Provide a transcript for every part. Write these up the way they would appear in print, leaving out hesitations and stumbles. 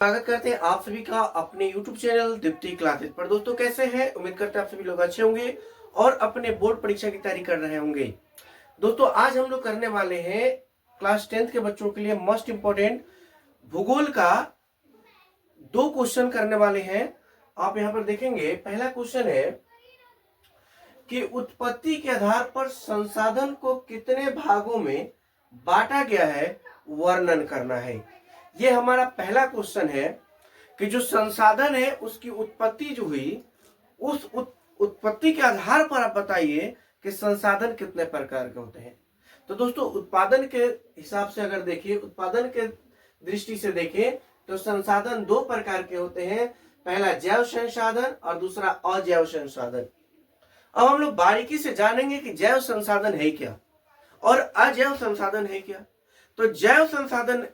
स्वागत करते हैं आप सभी का अपने YouTube चैनल दीप्ति क्लासेस पर। दोस्तों कैसे हैं? उम्मीद करते हैं आप सभी लोग अच्छे होंगे और अपने बोर्ड परीक्षा की तैयारी कर रहे होंगे। दोस्तों आज हम लोग करने वाले हैं क्लास 10th के बच्चों के लिए मोस्ट इंपोर्टेंट भूगोल का 2 क्वेश्चन करने वाले हैं। आप यहाँ पर देखेंगे पहला क्वेश्चन है कि उत्पत्ति के आधार पर संसाधन को कितने भागों में बांटा गया है वर्णन करना है। ये हमारा पहला क्वेश्चन है कि जो संसाधन है उसकी उत्पत्ति जो हुई उस उत्पत्ति के आधार पर आप बताइए कि संसाधन कितने प्रकार के होते हैं। तो दोस्तों उत्पादन के हिसाब से अगर देखिए, उत्पादन के दृष्टि से देखें तो संसाधन 2 प्रकार के होते हैं। पहला जैव संसाधन और दूसरा अजैव संसाधन। अब हम लोग बारीकी से जानेंगे कि जैव संसाधन है क्या और अजैव संसाधन है क्या। तो जैव संसाधन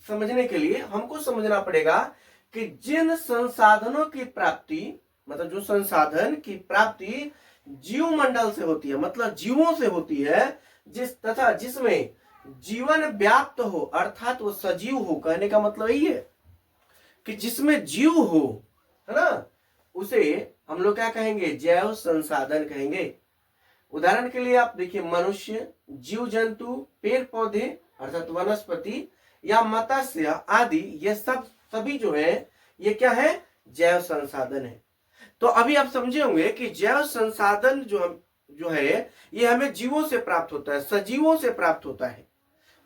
समझने के लिए हमको समझना पड़ेगा कि जिन संसाधनों की प्राप्ति, मतलब जो संसाधन की प्राप्ति जीव मंडल से होती है, मतलब जीवों से होती है, तथा जिसमें जीवन व्याप्त हो, अर्थात वो सजीव हो। कहने का मतलब यही है कि जिसमें जीव हो, है ना, उसे हम लोग क्या कहेंगे? जैव संसाधन कहेंगे। उदाहरण के लिए आप देखिए, मनुष्य, जीव जंतु, पेड़ पौधे अर्थात वनस्पति या मत्स्य आदि, ये सभी जो है ये क्या है? जैव संसाधन है। तो अभी आप समझे होंगे कि जैव संसाधन जो है ये हमें जीवों से प्राप्त होता है, सजीवों से प्राप्त होता है।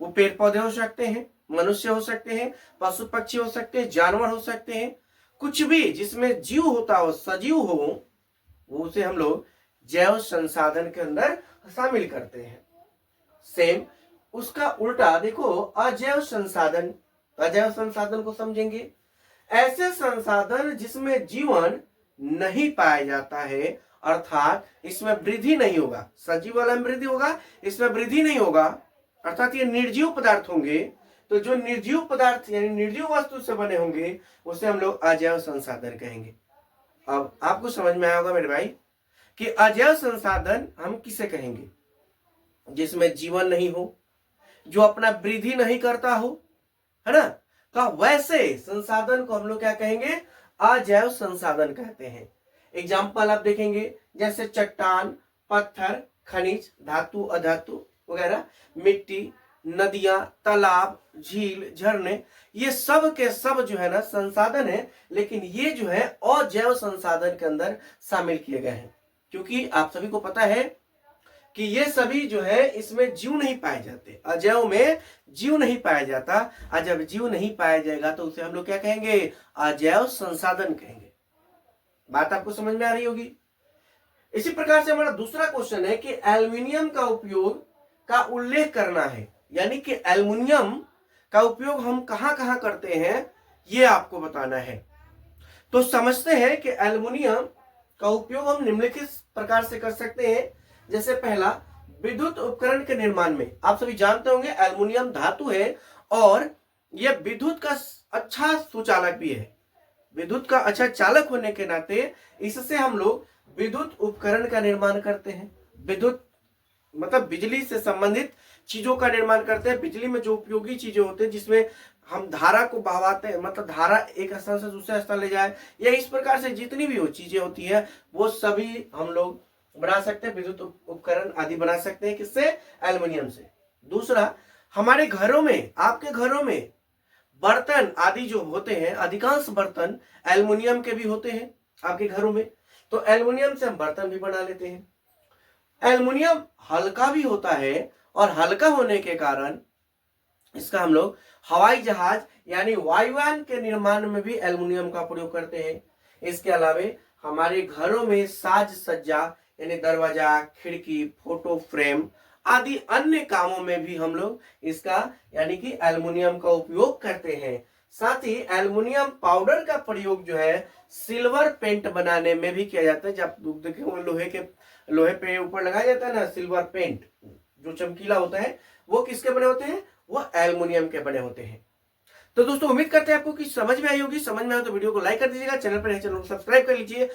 वो पेड़ पौधे हो सकते हैं, मनुष्य हो सकते हैं, पशु पक्षी हो सकते हैं, जानवर हो सकते हैं, कुछ भी जिसमें जीव होता हो, सजीव हो, वो उसे हम लोग जैव संसाधन के अंदर शामिल करते हैं। सेम उसका उल्टा देखो, अजैव संसाधन। अजैव संसाधन को समझेंगे, ऐसे संसाधन जिसमें जीवन नहीं पाया जाता है, अर्थात इसमें वृद्धि नहीं होगा। सजीव वाला में वृद्धि होगा, इसमें वृद्धि नहीं होगा, अर्थात ये निर्जीव पदार्थ होंगे। तो जो निर्जीव पदार्थ यानी निर्जीव वस्तु से बने होंगे उसे हम लोग अजैव संसाधन कहेंगे। अब आपको समझ में आया होगा मेरे भाई कि अजैव संसाधन हम किसे कहेंगे? जिसमें जीवन नहीं हो, जो अपना वृद्धि नहीं करता हो, है ना, तो वैसे संसाधन को हम लोग क्या कहेंगे? अजैव संसाधन कहते हैं। एग्जाम्पल आप देखेंगे जैसे चट्टान, पत्थर, खनिज, धातु, अधातु वगैरह, मिट्टी, नदियां, तालाब, झील, झरने, ये सब के सब जो है ना संसाधन है, लेकिन ये जो है अजैव संसाधन के अंदर शामिल किए गए हैं। क्योंकि आप सभी को पता है कि ये सभी जो है इसमें जीव नहीं पाए जाते, अजैव में जीव नहीं पाया जाता। और जब जीव नहीं पाया जाएगा तो उसे हम लोग क्या कहेंगे? अजैव संसाधन कहेंगे। बात आपको समझ में आ रही होगी। इसी प्रकार से हमारा दूसरा क्वेश्चन है कि एल्युमिनियम का उपयोग का उल्लेख करना है, यानी कि एल्युमिनियम का उपयोग हम कहां कहां करते हैं ये आपको बताना है। तो समझते हैं कि एल्युमिनियम का उपयोग हम निम्नलिखित प्रकार से कर सकते हैं। जैसे पहला, विद्युत उपकरण के निर्माण में। आप सभी जानते होंगे एल्युमिनियम धातु है और यह विद्युत का अच्छा सुचालक भी है। विद्युत का अच्छा चालक होने के नाते इससे हम लोग विद्युत उपकरण का निर्माण करते हैं। विद्युत मतलब बिजली से संबंधित चीजों का निर्माण करते हैं। बिजली में जो उपयोगी चीजें होते हैं जिसमें हम धारा को बहवाते हैं, मतलब धारा एक स्थान से दूसरे स्थान ले जाए, या इस प्रकार से जितनी भी चीजें होती है वो सभी हम लोग बना सकते हैं। विद्युत उपकरण आदि बना सकते हैं किससे? एल्युमिनियम से। दूसरा, हमारे घरों में, आपके घरों में बर्तन आदि जो होते हैं, अधिकांश बर्तन एल्युमिनियम के भी होते हैं आपके घरों में। तो एल्युमिनियम से हम बर्तन भी बना लेते हैं। एल्युमिनियम हल्का भी होता है और हल्का होने के कारण इसका हम लोग हवाई जहाज यानी वायुयान के निर्माण में भी एल्युमिनियम का प्रयोग करते हैं। इसके अलावा हमारे घरों में साज सज्जा यानी दरवाजा, खिड़की, फोटो फ्रेम आदि अन्य कामों में भी हम लोग इसका यानी कि एल्युमिनियम का उपयोग करते हैं। साथ ही एल्युमिनियम पाउडर का प्रयोग जो है सिल्वर पेंट बनाने में भी किया जाता है। जब देखिए लोहे पे ऊपर लगाया जाता है ना सिल्वर पेंट, जो चमकीला होता है, वो किसके बने होते हैं? वो एल्युमिनियम के बने होते हैं। तो दोस्तों उम्मीद करते हैं आपको कि समझ में आई होगी। समझ में आए तो वीडियो को लाइक कर दीजिएगा, चैनल पर नए चैनल को सब्सक्राइब कर लीजिए।